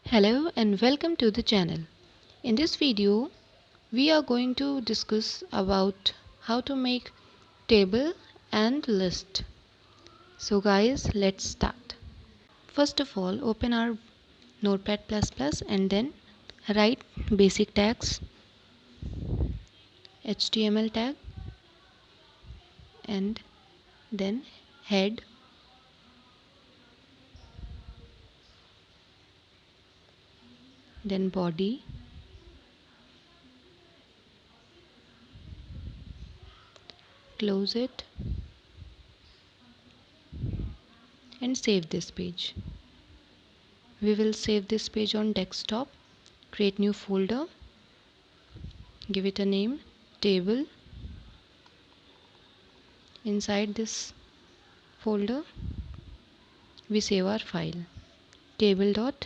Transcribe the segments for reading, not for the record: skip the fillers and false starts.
Hello and welcome to the channel. In this video, we are going to discuss about how to make table and list. So guys, let's start. First of all, open our Notepad++ and then write basic tags, HTML tag, and then head, then body, close it and save this page. We will save this page on desktop. Create new folder, give it a name, table. Inside this folder, we save our file, table.html.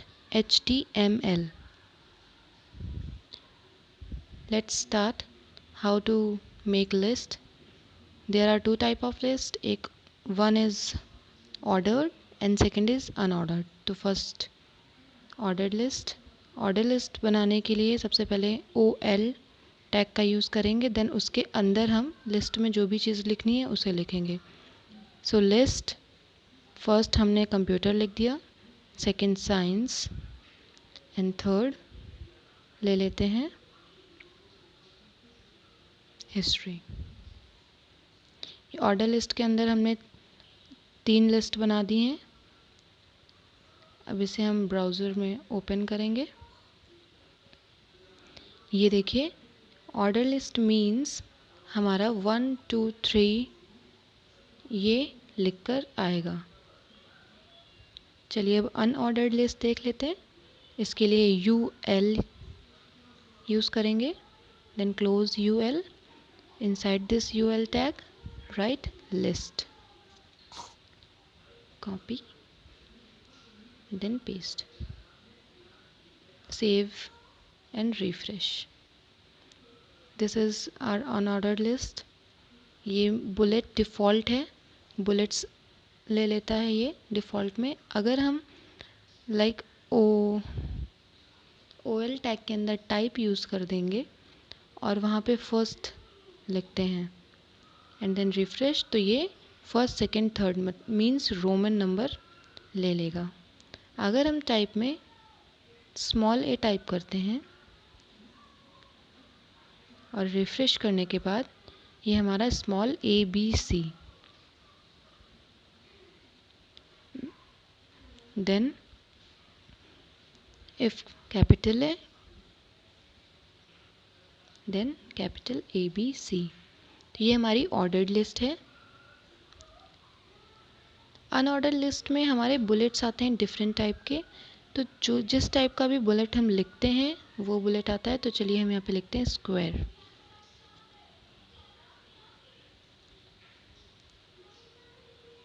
Let's start how to make list. There are two type of list. One is ordered and second is unordered. तो first ordered list बनाने के लिए सबसे पहले OL tag का use करेंगे, then उसके अंदर हम लिस्ट में जो भी चीज़ लिखनी है उसे लिखेंगे. सो लिस्ट फर्स्ट हमने कंप्यूटर लिख दिया, सेकंड साइंस एंड थर्ड ले लेते हैं हिस्ट्री. ऑर्डर लिस्ट के अंदर हमने 3 लिस्ट बना दी हैं. अब इसे हम ब्राउज़र में ओपन करेंगे. ये देखिए, ऑर्डर लिस्ट मीन्स हमारा 1 2 3 ये लिखकर आएगा. चलिए अब अनऑर्डर्ड लिस्ट देख लेते हैं. इसके लिए UL यूज़ करेंगे, then close UL. inside this UL tag write list, copy, then paste, save and refresh. This is our unordered list. ये बुलेट डिफ़ॉल्ट है, बुलेट्स ले लेता है ये डिफ़ॉल्ट में. अगर हम लाइक OL टैग के अंदर टाइप यूज़ कर देंगे और वहाँ पे फर्स्ट लिखते हैं एंड देन रिफ्रेश, तो ये first second third means Roman number ले लेगा. अगर हम टाइप में स्मॉल a टाइप करते हैं और रिफ्रेश करने के बाद ये हमारा small ABC, then if capital है देन कैपिटल ABC. तो ये हमारी ऑर्डर्ड लिस्ट है. अनऑर्डर्ड लिस्ट में हमारे बुलेट्स आते हैं डिफरेंट टाइप के. तो जो जिस टाइप का भी बुलेट हम लिखते हैं वो बुलेट आता है. तो चलिए हम यहाँ पे लिखते हैं स्क्वायर.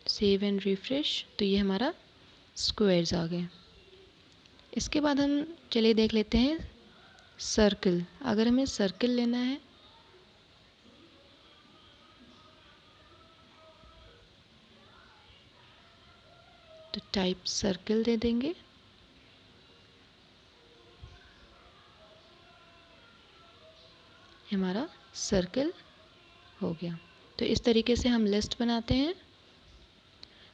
सेव एंड रिफ्रेश, तो ये हमारा स्क्वायर्स आ गए. इसके बाद हम चलिए देख लेते हैं सर्कल. अगर हमें सर्कल लेना है तो टाइप सर्कल दे देंगे. हमारा सर्कल हो गया. तो इस तरीके से हम लिस्ट बनाते हैं.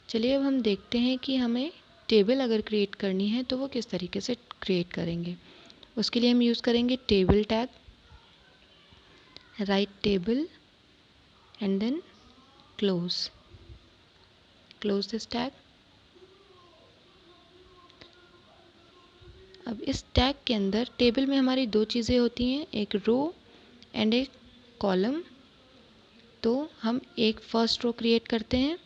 चलिए अब हम देखते हैं कि हमें टेबल अगर क्रिएट करनी है तो वो किस तरीके से क्रिएट करेंगे. उसके लिए हम यूज़ करेंगे table tag, right table and then close this tag. अब इस टैग के अंदर टेबल में हमारी दो चीज़ें होती हैं, एक रो एंड एक कॉलम. तो हम एक फर्स्ट रो क्रिएट करते हैं.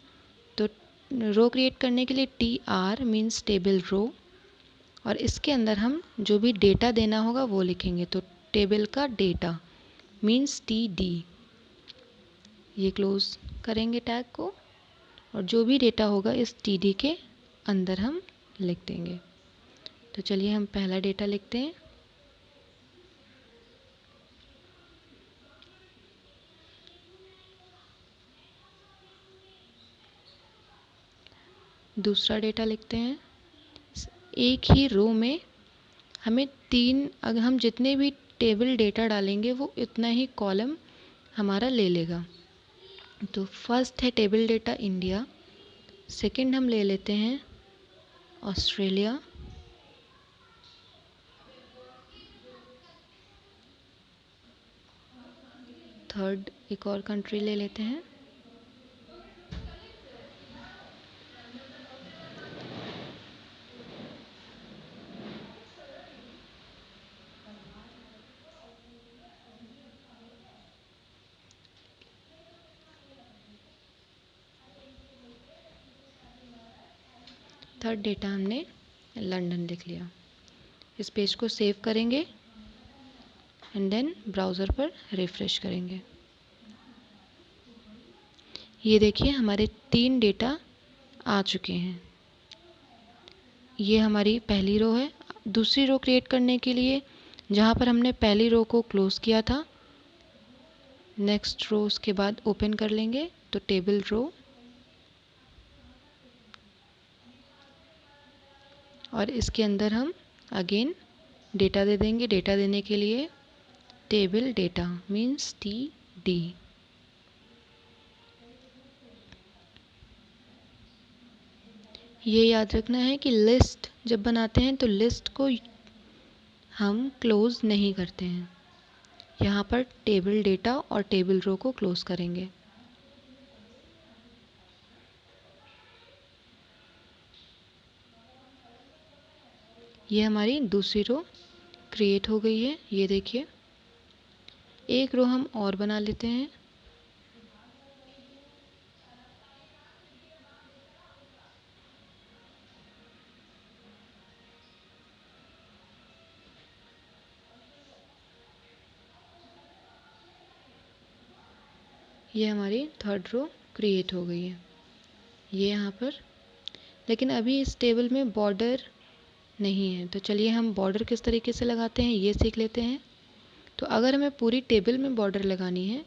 तो रो क्रिएट करने के लिए TR मीन्स टेबल रो, और इसके अंदर हम जो भी डेटा देना होगा वो लिखेंगे. तो टेबल का डेटा मीन्स TD. ये क्लोज करेंगे टैग को और जो भी डेटा होगा इस TD के अंदर हम लिख देंगे. तो चलिए हम पहला डेटा लिखते हैं. दूसरा डेटा लिखते हैं. एक ही रो में हमें अगर हम जितने भी टेबल डेटा डालेंगे वो इतना ही कॉलम हमारा ले लेगा। तो फर्स्ट है टेबल डेटा इंडिया, सेकंड हम ले लेते हैं ऑस्ट्रेलिया, थर्ड एक और कंट्री ले लेते हैं, थर्ड डेटा हमने लंदन लिख लिया। इस पेज को सेव करेंगे एंड देन ब्राउज़र पर रिफ़्रेश करेंगे। ये देखिए हमारे 3 डेटा आ चुके हैं। ये हमारी पहली रो है। दूसरी रो क्रिएट करने के लिए जहाँ पर हमने पहली रो को क्लोज़ किया था, नेक्स्ट रो उसके बाद ओपन कर लेंगे तो टेबल रो, और इसके अंदर हम अगेन डेटा दे देंगे। डेटा देने के लिए टेबल डेटा मीन्स TD। ये याद रखना है कि लिस्ट जब बनाते हैं तो लिस्ट को हम क्लोज नहीं करते हैं। यहाँ पर टेबल डेटा और टेबल रो को क्लोज करेंगे। ये हमारी दूसरी रो क्रिएट हो गई है। ये देखिए एक रो हम और बना लेते हैं। ये हमारी थर्ड रो क्रिएट हो गई है। ये यहाँ पर, लेकिन अभी इस टेबल में बॉर्डर नहीं है, तो चलिए हम बॉर्डर किस तरीके से लगाते हैं ये सीख लेते हैं। तो अगर हमें पूरी टेबल में बॉर्डर लगानी है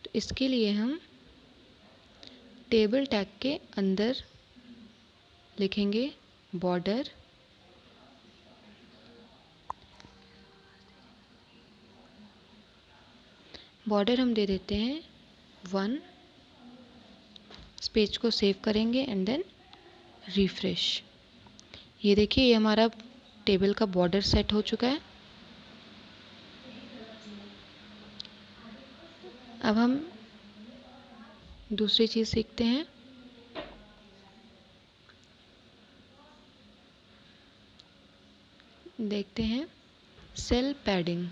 तो इसके लिए हम टेबल टैग के अंदर लिखेंगे बॉर्डर, बॉर्डर हम दे देते हैं 1। इस पेज को सेव करेंगे एंड देन रिफ्रेश। ये देखिए ये हमारा टेबल का बॉर्डर सेट हो चुका है। अब हम दूसरी चीज़ सीखते हैं। देखते हैं सेल पैडिंग।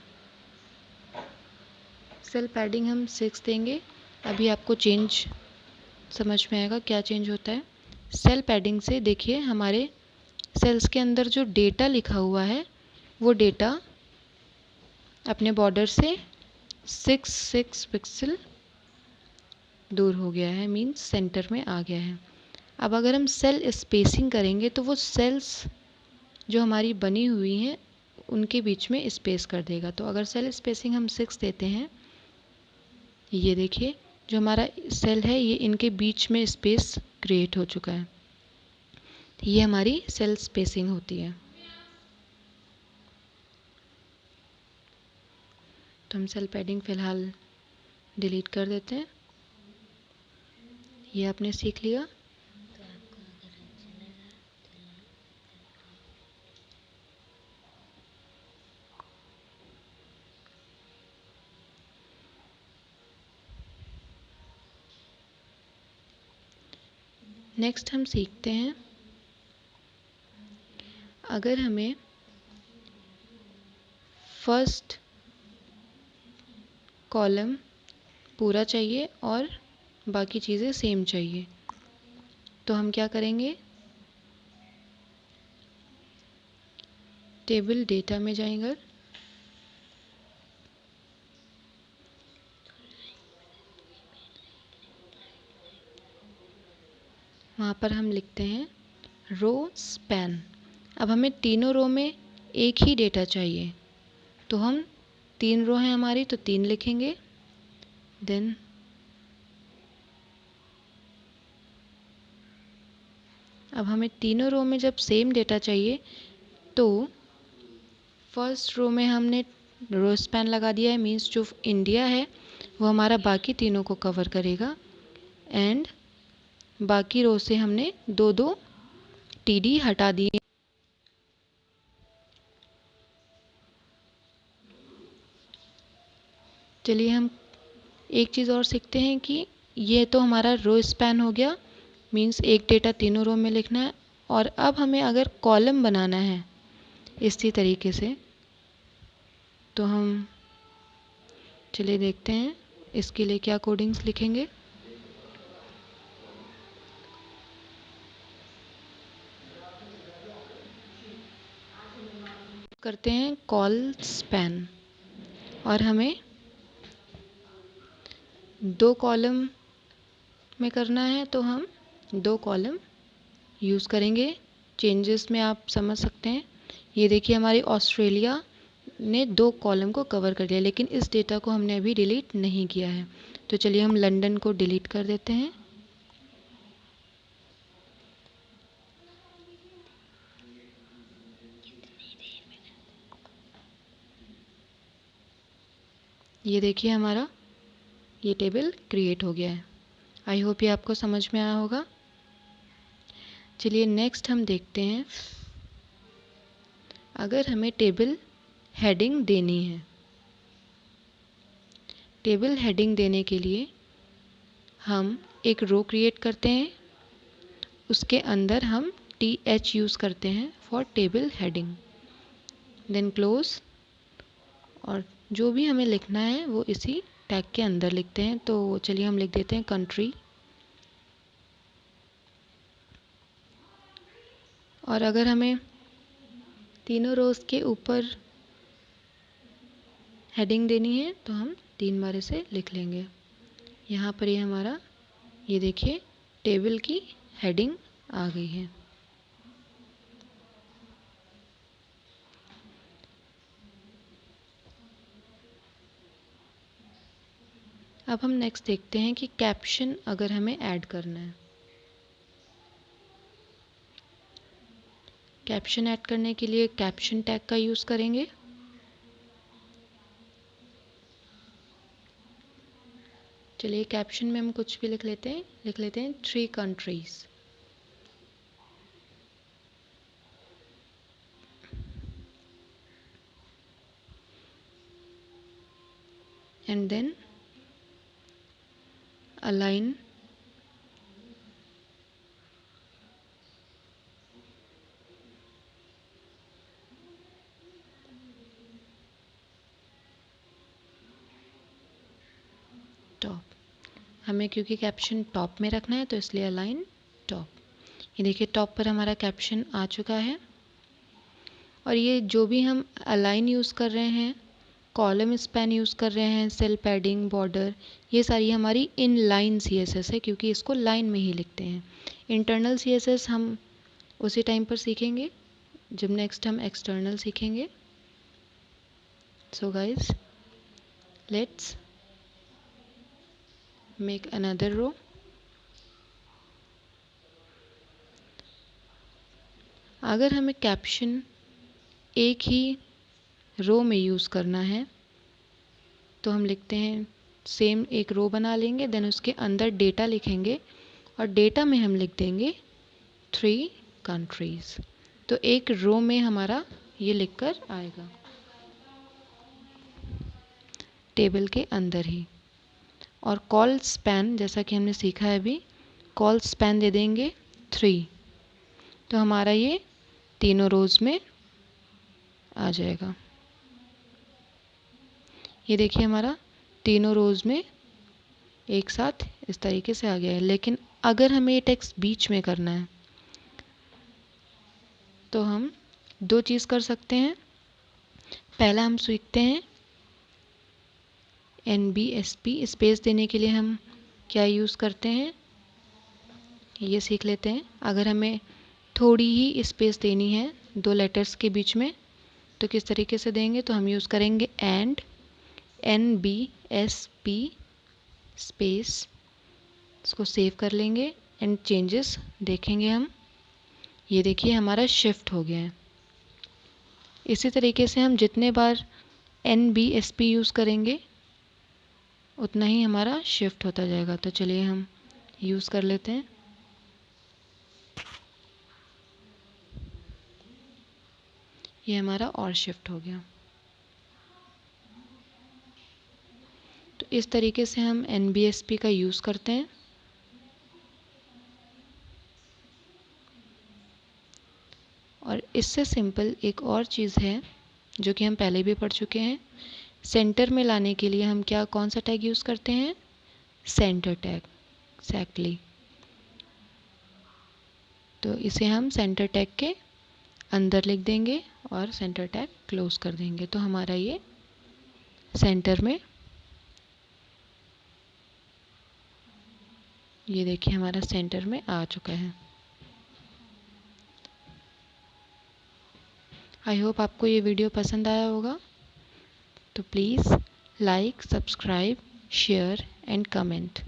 सेल पैडिंग हम 6 देंगे। अभी आपको चेंज समझ में आएगा क्या चेंज होता है। सेल पैडिंग से देखिए हमारे सेल्स के अंदर जो डेटा लिखा हुआ है वो डेटा अपने बॉर्डर से 6 पिक्सल दूर हो गया है, मीन्स सेंटर में आ गया है। अब अगर हम सेल स्पेसिंग करेंगे तो वो सेल्स जो हमारी बनी हुई हैं उनके बीच में स्पेस कर देगा। तो अगर सेल स्पेसिंग हम 6 देते हैं, ये देखिए जो हमारा सेल है ये इनके बीच में स्पेस क्रिएट हो चुका है। ये हमारी सेल स्पेसिंग होती है। तो हम सेल पैडिंग फ़िलहाल डिलीट कर देते हैं। ये आपने सीख लिया। नेक्स्ट हम सीखते हैं अगर हमें फर्स्ट कॉलम पूरा चाहिए और बाकी चीज़ें सेम चाहिए तो हम क्या करेंगे, टेबल डेटा में जाएंगे, वहाँ पर हम लिखते हैं रो स्पैन। अब हमें तीनों रो में एक ही डेटा चाहिए तो हम 3 रो हैं हमारी तो 3 लिखेंगे। देन अब हमें तीनों रो में जब सेम डेटा चाहिए तो फर्स्ट रो में हमने रो स्पैन लगा दिया है, मीन्स जो इंडिया है वो हमारा बाकी तीनों को कवर करेगा। एंड बाकी रो से हमने 2-2 टीडी हटा दिए। चलिए हम एक चीज़ और सीखते हैं कि ये तो हमारा रो स्पैन हो गया, मीन्स एक डेटा तीनों रो में लिखना है। और अब हमें अगर कॉलम बनाना है इसी तरीके से, तो हम चलिए देखते हैं इसके लिए क्या कोडिंग्स लिखेंगे। करते हैं कॉल स्पैन, और हमें 2 कॉलम में करना है, तो हम 2 कॉलम यूज़ करेंगे। चेंजेस में आप समझ सकते हैं, ये देखिए हमारी ऑस्ट्रेलिया ने 2 कॉलम को कवर कर लिया, लेकिन इस डेटा को हमने अभी डिलीट नहीं किया है। तो चलिए हम लंदन को डिलीट कर देते हैं। ये देखिए हमारा ये टेबल क्रिएट हो गया है। आई होप ये आपको समझ में आया होगा। चलिए नेक्स्ट हम देखते हैं, अगर हमें टेबल हेडिंग देनी है। टेबल हेडिंग देने के लिए हम एक रो क्रिएट करते हैं, उसके अंदर हम TH यूज़ करते हैं for table heading, then close, और जो भी हमें लिखना है वो इसी टैग के अंदर लिखते हैं। तो चलिए हम लिख देते हैं कंट्री। और अगर हमें तीनों रोज़ के ऊपर हेडिंग देनी है तो हम 3 बार इसे लिख लेंगे। यहाँ पर ये हमारा, ये देखिए टेबल की हेडिंग आ गई है। अब हम नेक्स्ट देखते हैं कि कैप्शन अगर हमें ऐड करना है। कैप्शन ऐड करने के लिए कैप्शन टैग का यूज़ करेंगे। चलिए कैप्शन में हम कुछ भी लिख लेते हैं 3 countries. And then align top. हमें क्योंकि कैप्शन टॉप में रखना है तो इसलिए अलाइन टॉप। ये देखिए टॉप पर हमारा कैप्शन आ चुका है। और ये जो भी हम अलाइन यूज़ कर रहे हैं, कॉलम स्पैन यूज़ कर रहे हैं, सेल पैडिंग, बॉर्डर, ये सारी हमारी इन लाइन CSS है, क्योंकि इसको लाइन में ही लिखते हैं। इंटरनल CSS हम उसी टाइम पर सीखेंगे जब नेक्स्ट हम एक्सटर्नल सीखेंगे। So guys, let's make another row. अगर हमें कैप्शन एक ही रो में यूज़ करना है तो हम लिखते हैं सेम एक रो बना लेंगे, देन उसके अंदर डेटा लिखेंगे, और डेटा में हम लिख देंगे 3 कंट्रीज़। तो एक रो में हमारा ये लिखकर आएगा टेबल के अंदर ही। और कॉल स्पैन, जैसा कि हमने सीखा है अभी, कॉल स्पैन दे देंगे 3, तो हमारा ये तीनों रोज़ में आ जाएगा। ये देखिए हमारा तीनों रोज़ में एक साथ इस तरीके से आ गया है। लेकिन अगर हमें ये टेक्स्ट बीच में करना है तो हम 2 चीज़ कर सकते हैं। पहला हम सीखते हैं NBSP, स्पेस देने के लिए हम क्या यूज़ करते हैं ये सीख लेते हैं। अगर हमें थोड़ी ही स्पेस देनी है 2 लेटर्स के बीच में तो किस तरीके से देंगे, तो हम यूज़ करेंगे एंड NBSP स्पेस, इसको सेव कर लेंगे एंड चेंजेस देखेंगे हम। ये देखिए हमारा शिफ्ट हो गया है। इसी तरीके से हम जितने बार NBSP यूज़ करेंगे उतना ही हमारा शिफ्ट होता जाएगा। तो चलिए हम यूज़ कर लेते हैं। ये हमारा और शिफ्ट हो गया। तो इस तरीके से हम NBSP का यूज़ करते हैं। और इससे सिंपल एक और चीज़ है जो कि हम पहले भी पढ़ चुके हैं। सेंटर में लाने के लिए हम कौन सा टैग यूज़ करते हैं? Centre tag. एक्जैक्टली। तो इसे हम सेंटर टैग के अंदर लिख देंगे और सेंटर टैग क्लोज कर देंगे। तो हमारा ये सेंटर में, ये देखिए हमारा सेंटर में आ चुका है। आई होप आपको ये वीडियो पसंद आया होगा। तो please like, subscribe, share and comment.